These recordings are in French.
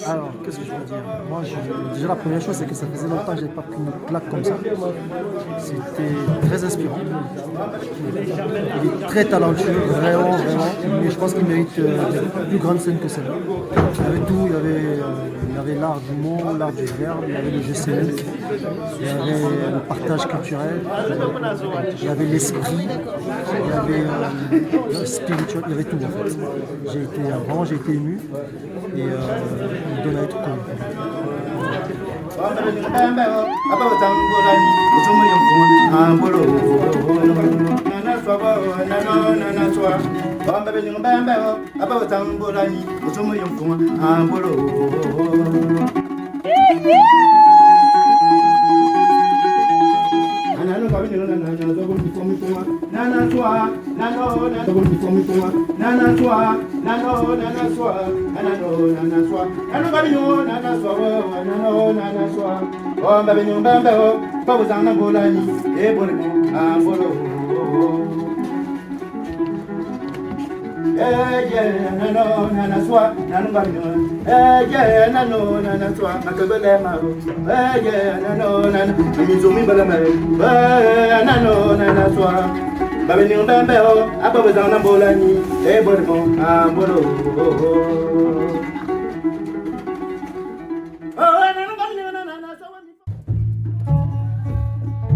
Alors, qu'est-ce que je veux dire? Moi, déjà, la première chose, c'est que ça faisait longtemps que je n'avais pas pris une claque comme ça. C'était très inspirant. Il est très talentueux, vraiment, vraiment. Mais je pense qu'il mérite de plus grandes scènes que celle-là. Il y avait tout, il y avait l'art du mot, l'art du verbe, il y avait le jeu scénique, il y avait le partage culturel, il y avait l'esprit, il y avait le spirituel, il y avait tout en fait. J'ai été ému et il donne à être connu.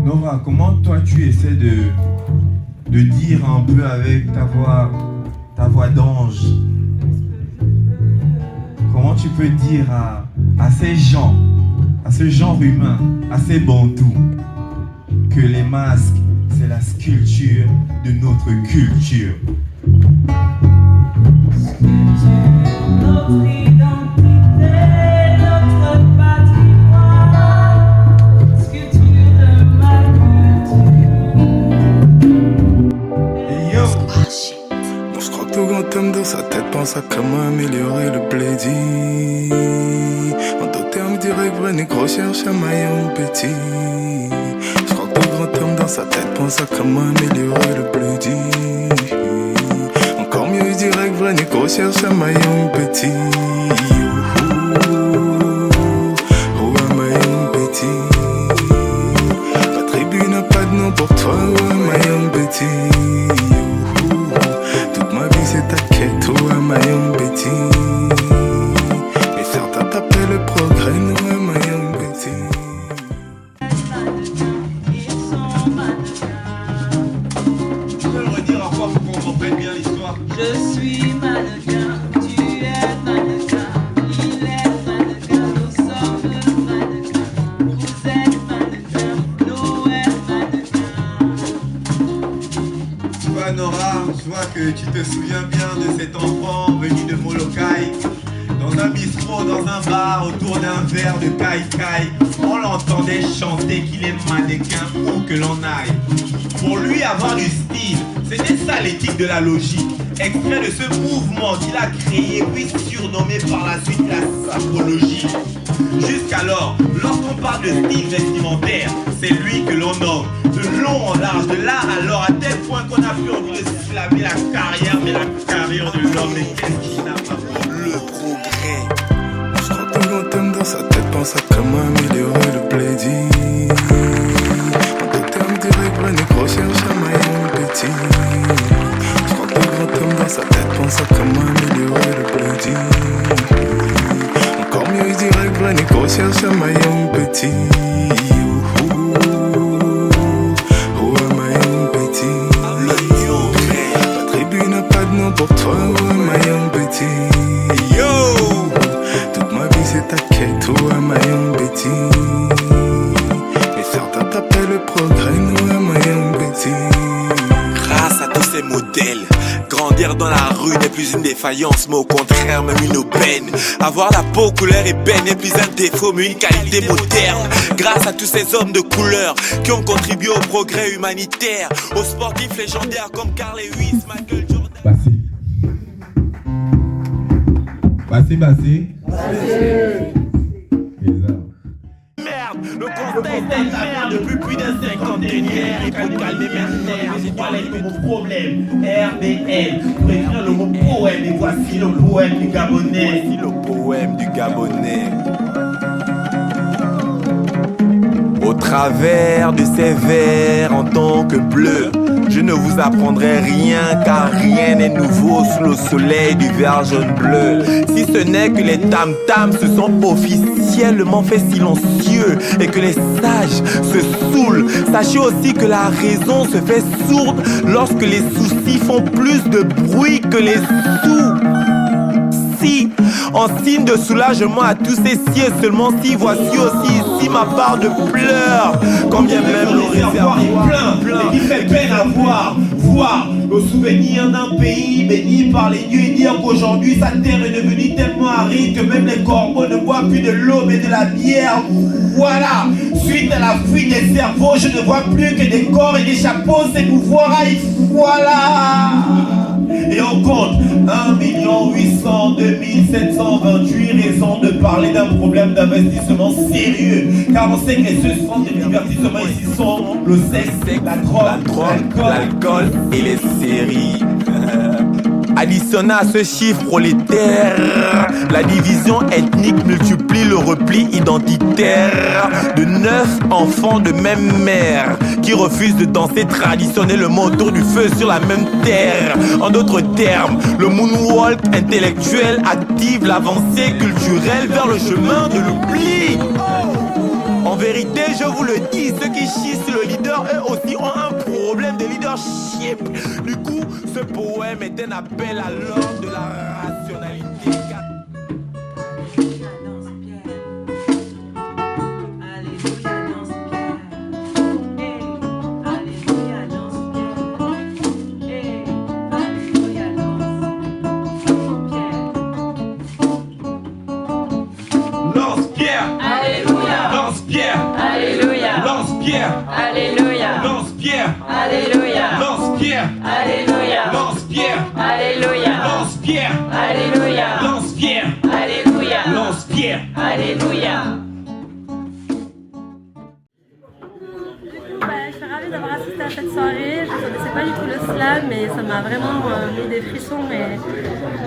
Nora, comment toi tu essaies de dire un peu avec ta voix d'ange? Comment tu peux dire à ces gens, à ce genre humain, à ces bantous, que les masques, c'est la sculpture de notre culture? Notre identité, notre patrimoine, sculpture de ma culture. Et yo! Moi je crois que tout grand homme dans sa tête pense à comment améliorer le plaisir. En d'autres termes, direct vrai négro cherche un maillon petit. Je crois que tout grand homme dans sa tête pense à comment améliorer le plaisir. Encore mieux, direct vrai négro cherche un maillon petit. Oh, un maillon petit. Ma tribu n'a pas de nom pour toi, oh, un maillon petit. Toute ma vie c'est ta quête, oh, un maillon petit. Mais certains t'appellent le progrès, nous, un maillon petit. Tu peux le redire encore pour qu'on comprenne bien l'histoire? Je suis mannequin, tu es mannequin, il est mannequin, nous sommes mannequins, vous êtes mannequin, nous êtes mannequin. Tu vois Nora, je vois que tu te souviens bien de cet enfant venu de Molokai. Dans un bistrot, dans un bar, autour d'un verre de kai-kai, on l'entendait chanter qu'il est mannequin où que l'on aille. Pour lui, avoir du style, c'était ça l'éthique de la logique. Extrait de ce mouvement qu'il a créé, puis surnommé par la suite la sapologie. Jusqu'alors, lorsqu'on parle de style vestimentaire, c'est lui que l'on nomme. De long en large, de là alors, à tel point qu'on a pu envie de slaver la carrière, mais la carrière de l'homme, mais qu'est-ce qu'il n'a pas fait? Le progrès. Je crois que tout grand homme dans sa tête pense à comment améliorer le plaisir. En d'autres termes, direct vrai négro cherche un maillon petit. Je crois que tout grand homme dans sa tête pense à comment améliorer le plaisir. Encore mieux, direct vrai négro cherche un maillon petit. Oh, un maillon petit. Ma tribu n'a pas de nom pour toi, oh, un maillon petit. Yo! Toute ma vie c'est ta quête, oh, un maillon petit. Mais certains t'appellent le progrès, nous, un maillon petit. Grâce à tous ces modèles, grandir dans la rue n'est plus une défaillance, mais au contraire même une aubaine. Avoir la peau couleur ébène n'est plus un défaut, mais une qualité moderne. Grâce à tous ces hommes de couleur qui ont contribué au progrès humanitaire, aux sportifs légendaires comme Carl Lewis, Michael Jordan. Bassé. Merde, le cette merde depuis plus d'un cinquantenaire. Et pour calmer mes nerfs, j'ai dû aller mon problème. RBL, préfère le mot poème. Et voici le poème du Gabonais. Voici le poème du Gabonais. Au travers de ces vers en tant que bleu, je ne vous apprendrai rien car rien n'est nouveau sous le soleil du vert jaune bleu. Si ce n'est que les tam-tams se sont officiellement fait silencieux et que les sages se saoulent, sachez aussi que la raison se fait sourde lorsque les soucis font plus de bruit que les sous. En signe de soulagement à tous ces sièges, seulement si voici aussi ici ma part de pleurs. Quand bien même le réservoir est plein et qui fait peine à voir le souvenir d'un pays béni par les dieux et dire qu'aujourd'hui sa terre est devenue tellement aride que même les corbeaux ne boivent plus de l'eau mais de la bière. Voilà, suite à la fuite des cerveaux, je ne vois plus que des corps et des chapeaux s'émouvoir. Voilà. Et on compte 1 800 2728 raisons de parler d'un problème d'investissement sérieux. Car on sait que les seuls centres de divertissement ici sont le sexe, la drogue, l'alcool et les séries. Additionnant à ce chiffre prolétaire, la division ethnique multiplie le repli identitaire de 9 enfants de même mère qui refusent de danser traditionnellement autour du feu sur la même terre. En d'autres termes, le moonwalk intellectuel active l'avancée culturelle vers le chemin de l'oubli. En vérité, je vous le dis, ceux qui chient sur le leader, eux aussi ont un problème de leadership. Du coup, ce poème est un appel à l'ordre de la rationalité. Alléluia. Lance-pierre. Alléluia. Lance-pierre. Alléluia. Lance-pierre. Alléluia. Lance-pierre. Alléluia. Lance-pierre. Alléluia. Lance-pierre. Alléluia. Je suis ravie d'avoir assisté à cette soirée. Je ne connaissais pas du tout le slam, mais ça m'a vraiment mis des frissons. Et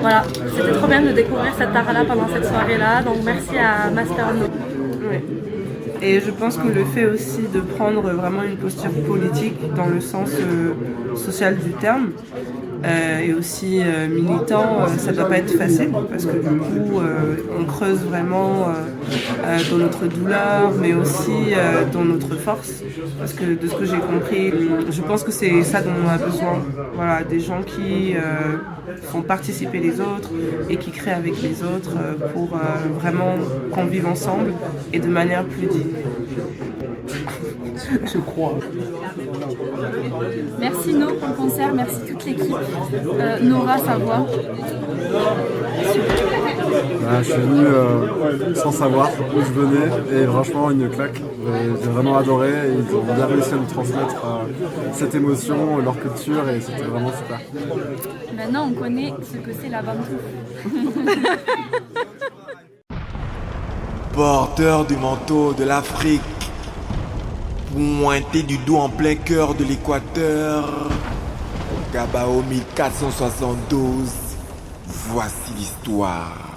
voilà, c'était trop bien de découvrir cette art-là pendant cette soirée-là. Donc merci à Master No. Ouais. Et je pense que le fait aussi de prendre vraiment une posture politique dans le sens social du terme et aussi militant, ça ne doit pas être facile parce que du coup on creuse vraiment dans notre douleur mais aussi dans notre force parce que de ce que j'ai compris, je pense que c'est ça dont on a besoin. Voilà, des gens qui font participer les autres et qui créent avec les autres pour vraiment qu'on vive ensemble et de manière plus digne. Je crois. Merci No pour le concert, merci toute l'équipe. Nora, sa voix. Je suis venu sans savoir où je venais et franchement une claque. J'ai vraiment adoré et ils ont bien réussi à nous transmettre cette émotion, leur culture et c'était vraiment super. Maintenant on connaît ce que c'est la Bantou. Porteur du manteau de l'Afrique, pointé du doigt en plein cœur de l'équateur, Gabao 1472, voici l'histoire.